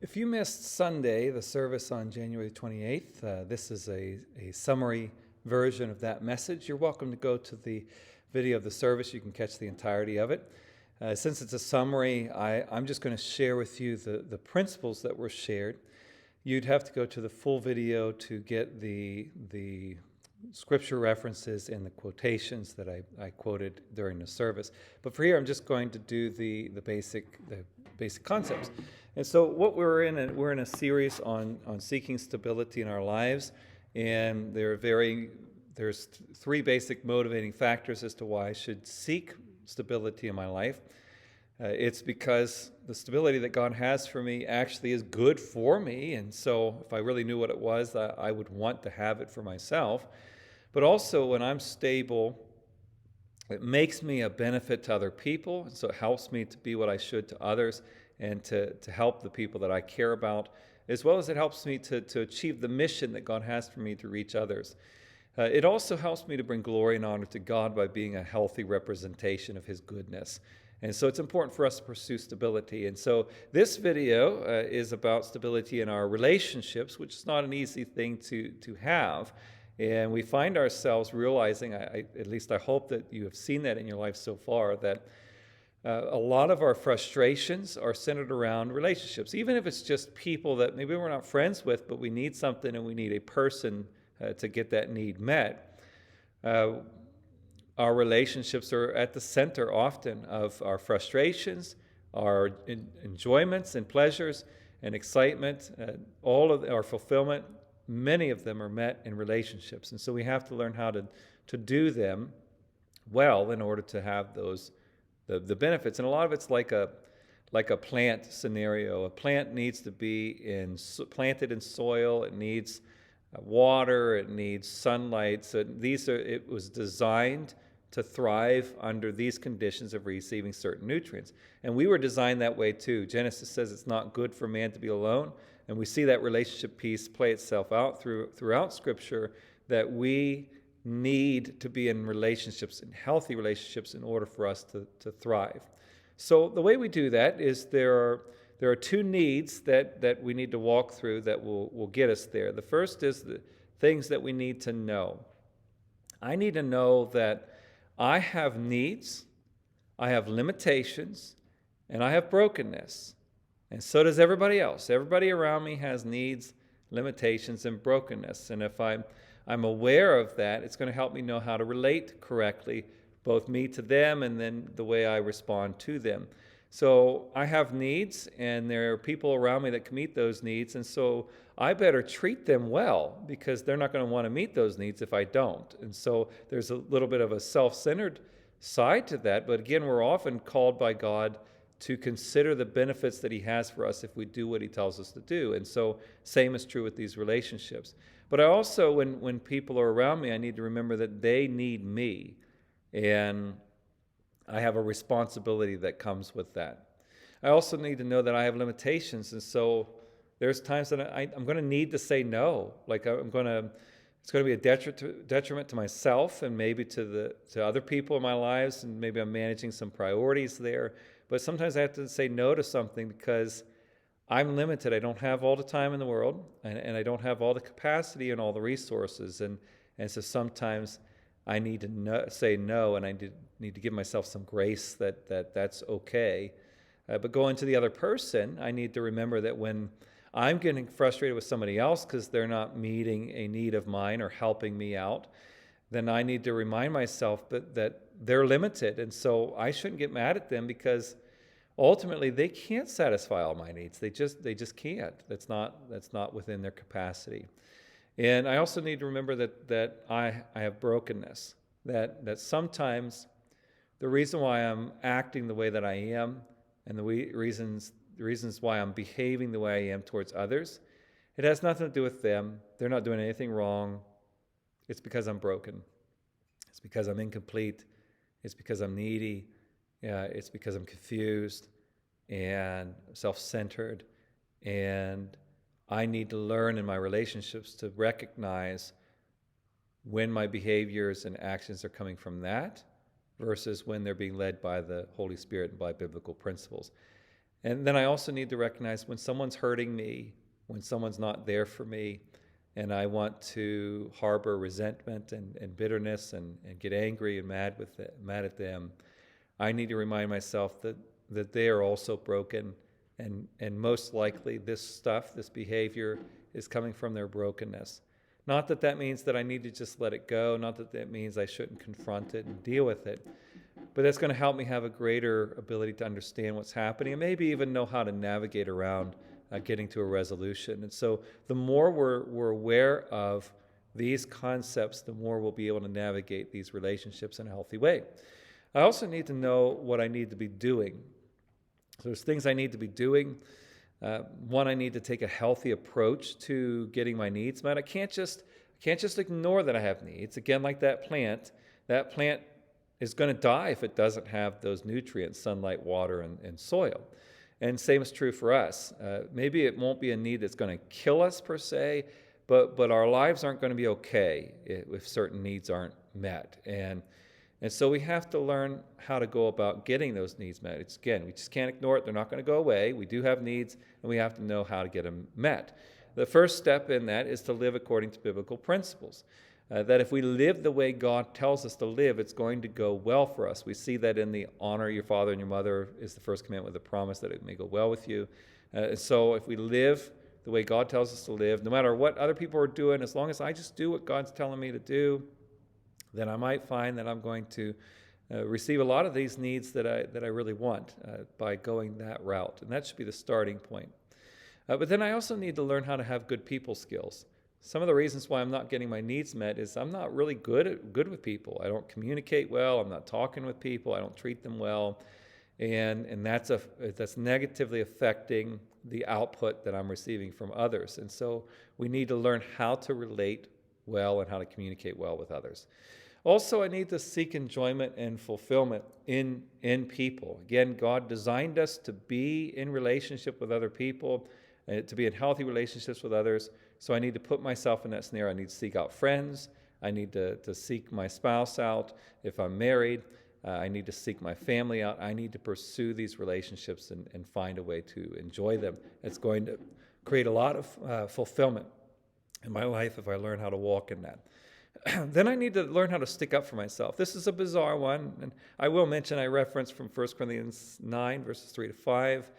If you missed Sunday, the service on January 28th, this is a summary version of that message. You're welcome to go to the video of the service. You can catch the entirety of it. Since it's a summary, I'm just going to share with you the principles that were shared. You'd have to go to the full video to get the scripture references and the quotations that I quoted during the service. But for here, I'm just going to do the basic concepts. And so what we're in a series on seeking stability in our lives, and there's three basic motivating factors as to why I should seek stability in my life. It's because the stability that God has for me actually is good for me, and so if I really knew what it was, I would want to have it for myself. But also, when I'm stable, it makes me a benefit to other people, and so it helps me to be what I should to others and to help the people that I care about, as well as it helps me to achieve the mission that God has for me to reach others. It also helps me to bring glory and honor to God by being a healthy representation of His goodness. And so it's important for us to pursue stability. And so this video is about stability in our relationships, which is not an easy thing to have. And we find ourselves realizing, at least I hope that you have seen that in your life so far, that a lot of our frustrations are centered around relationships, even if it's just people that maybe we're not friends with, but we need something and we need a person to get that need met. Our relationships are at the center often of our frustrations, our enjoyments and pleasures and excitement, all of our fulfillment. Many of them are met in relationships. And so we have to learn how to do them well in order to have the benefits. And a lot of it's like a plant scenario. A plant needs to be planted in soil. It needs water. It needs sunlight. So it was designed to thrive under these conditions of receiving certain nutrients. And we were designed that way too. Genesis says it's not good for man to be alone. And we see that relationship piece play itself out throughout Scripture, that we need to be in relationships, in healthy relationships, in order for us to thrive. So the way we do that is there are two needs that we need to walk through that will get us there. The first is the things that we need to know. I need to know that I have needs, I have limitations, and I have brokenness. And so does everybody else. Everybody around me has needs, limitations, and brokenness. And if I'm aware of that, it's going to help me know how to relate correctly, both me to them and then the way I respond to them. So I have needs, and there are people around me that can meet those needs, and so I better treat them well, because they're not going to want to meet those needs if I don't. And so there's a little bit of a self-centered side to that, but again, we're often called by God to consider the benefits that He has for us if we do what He tells us to do. And so same is true with these relationships. But I also, when people are around me, I need to remember that they need me. And I have a responsibility that comes with that. I also need to know that I have limitations. And so there's times that I'm going to need to say no. Like it's going to be a detriment to myself and maybe to other people in my lives. And maybe I'm managing some priorities there. But sometimes I have to say no to something because I'm limited. I don't have all the time in the world, and I don't have all the capacity and all the resources. And so sometimes I need to say no, and I need to give myself some grace that's okay. But going to the other person, I need to remember that when I'm getting frustrated with somebody else because they're not meeting a need of mine or helping me out, then I need to remind myself that they're limited. And so I shouldn't get mad at them, because ultimately they can't satisfy all my needs. They just can't. That's not within their capacity. And I also need to remember that I have brokenness, that sometimes the reason why I'm acting the way that I am, and the reasons why I'm behaving the way I am towards others, it has nothing to do with them. They're not doing anything wrong. It's because I'm broken. It's because I'm incomplete. It's because I'm needy. It's because I'm confused and self-centered. And I need to learn in my relationships to recognize when my behaviors and actions are coming from that versus when they're being led by the Holy Spirit and by biblical principles. And then I also need to recognize when someone's hurting me, when someone's not there for me, and I want to harbor resentment and bitterness and get angry and mad at them, I need to remind myself that they are also broken, and most likely this behavior is coming from their brokenness. Not that that means that I need to just let it go, not that that means I shouldn't confront it and deal with it, but that's going to help me have a greater ability to understand what's happening and maybe even know how to navigate around getting to a resolution. And so the more we're aware of these concepts, the more we'll be able to navigate these relationships in a healthy way. I also need to know what I need to be doing. So there's things I need to be doing. One, I need to take a healthy approach to getting my needs met. I can't just ignore that I have needs. Again, like that plant is going to die if it doesn't have those nutrients, sunlight, water, and soil. And same is true for us. Maybe it won't be a need that's going to kill us per se, but our lives aren't going to be okay if certain needs aren't met. And so we have to learn how to go about getting those needs met. Again, we just can't ignore it. They're not going to go away. We do have needs, and we have to know how to get them met. The first step in that is to live according to biblical principles. That if we live the way God tells us to live, it's going to go well for us. We see that in the honor your father and your mother is the first commandment with a promise that it may go well with you. So if we live the way God tells us to live, no matter what other people are doing, as long as I just do what God's telling me to do, then I might find that I'm going to receive a lot of these needs that I really want by going that route. And that should be the starting point. But then I also need to learn how to have good people skills. Some of the reasons why I'm not getting my needs met is I'm not really good with people. I don't communicate well. I'm not talking with people. I don't treat them well. And that's negatively affecting the output that I'm receiving from others. And so we need to learn how to relate well and how to communicate well with others. Also, I need to seek enjoyment and fulfillment in people. Again, God designed us to be in relationship with other people, to be in healthy relationships with others. So I need to put myself in that scenario. I need to seek out friends. I need to seek my spouse out. If I'm married, I need to seek my family out. I need to pursue these relationships and find a way to enjoy them. It's going to create a lot of fulfillment in my life if I learn how to walk in that. Then I need to learn how to stick up for myself. This is a bizarre one, and I will mention I referenced from 1 Corinthians 9, verses 3 to 5,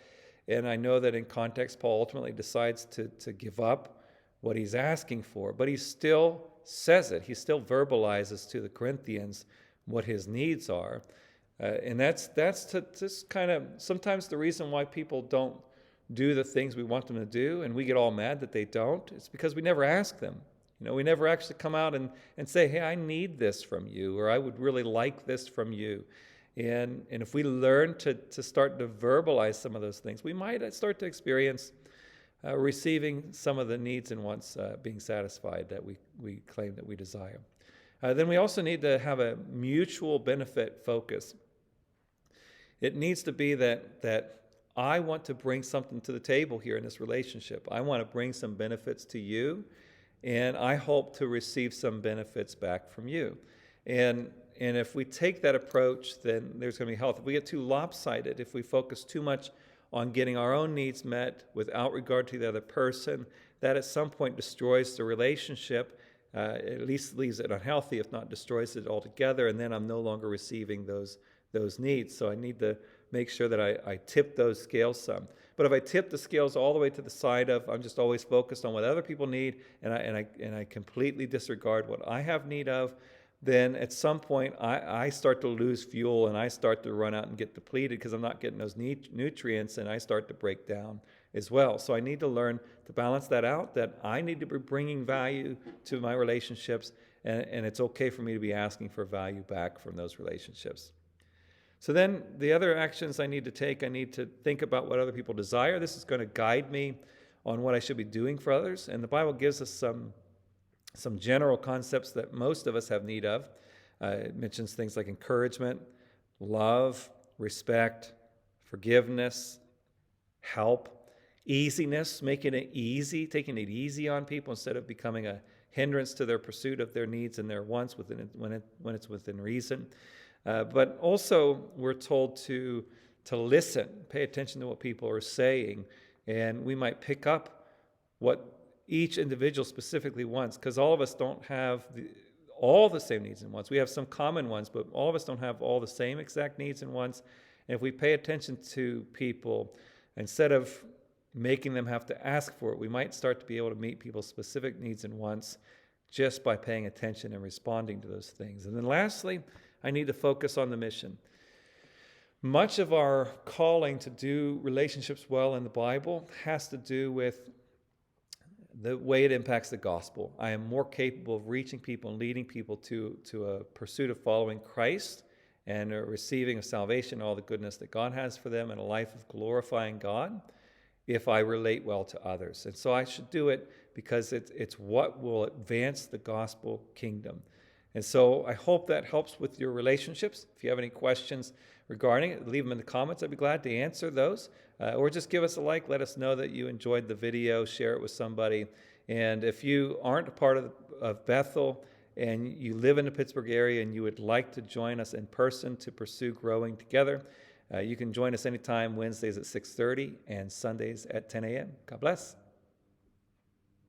and I know that in context, Paul ultimately decides to give up what he's asking for, but he still says it. He still verbalizes to the Corinthians what his needs are, and that's to just kind of sometimes the reason why people don't do the things we want them to do, and we get all mad that they don't. It's because we never ask them. We never actually come out and say, hey, I need this from you, or I would really like this from you. And if we learn to start to verbalize some of those things, we might start to experience receiving some of the needs and wants being satisfied that we claim that we desire. Then we also need to have a mutual benefit focus. It needs to be that I want to bring something to the table here in this relationship. I want to bring some benefits to you, and I hope to receive some benefits back from you. And if we take that approach, then there's going to be health. If we get too lopsided, if we focus too much on getting our own needs met without regard to the other person, that at some point destroys the relationship, at least leaves it unhealthy, if not destroys it altogether, and then I'm no longer receiving those needs. So I need to make sure that I tip those scales some. But if I tip the scales all the way to the side of I'm just always focused on what other people need, and I completely disregard what I have need of, then at some point I start to lose fuel and I start to run out and get depleted because I'm not getting those nutrients, and I start to break down as well. So I need to learn to balance that out, that I need to be bringing value to my relationships, and it's okay for me to be asking for value back from those relationships. So then the other actions I need to take, I need to think about what other people desire. This is going to guide me on what I should be doing for others. And the Bible gives us some general concepts that most of us have need of. It mentions things like encouragement, love, respect, forgiveness, help, easiness, making it easy, taking it easy on people instead of becoming a hindrance to their pursuit of their needs and their wants when it's within reason. But also we're told to to listen, pay attention to what people are saying, and we might pick up what each individual specifically wants, because all of us don't have all the same needs and wants. We have some common ones, but all of us don't have all the same exact needs and wants. And if we pay attention to people, instead of making them have to ask for it, we might start to be able to meet people's specific needs and wants just by paying attention and responding to those things. And then lastly, I need to focus on the mission. Much of our calling to do relationships well in the Bible has to do with the way it impacts the gospel. I am more capable of reaching people and leading people to a pursuit of following Christ and receiving of salvation, all the goodness that God has for them, and a life of glorifying God if I relate well to others. And so I should do it because it's what will advance the gospel kingdom. And so I hope that helps with your relationships. If you have any questions regarding it, leave them in the comments. I'd be glad to answer those. Or just give us a like. Let us know that you enjoyed the video. Share it with somebody. And if you aren't a part of Bethel and you live in the Pittsburgh area and you would like to join us in person to pursue growing together, you can join us anytime, Wednesdays at 6:30 and Sundays at 10 a.m. God bless.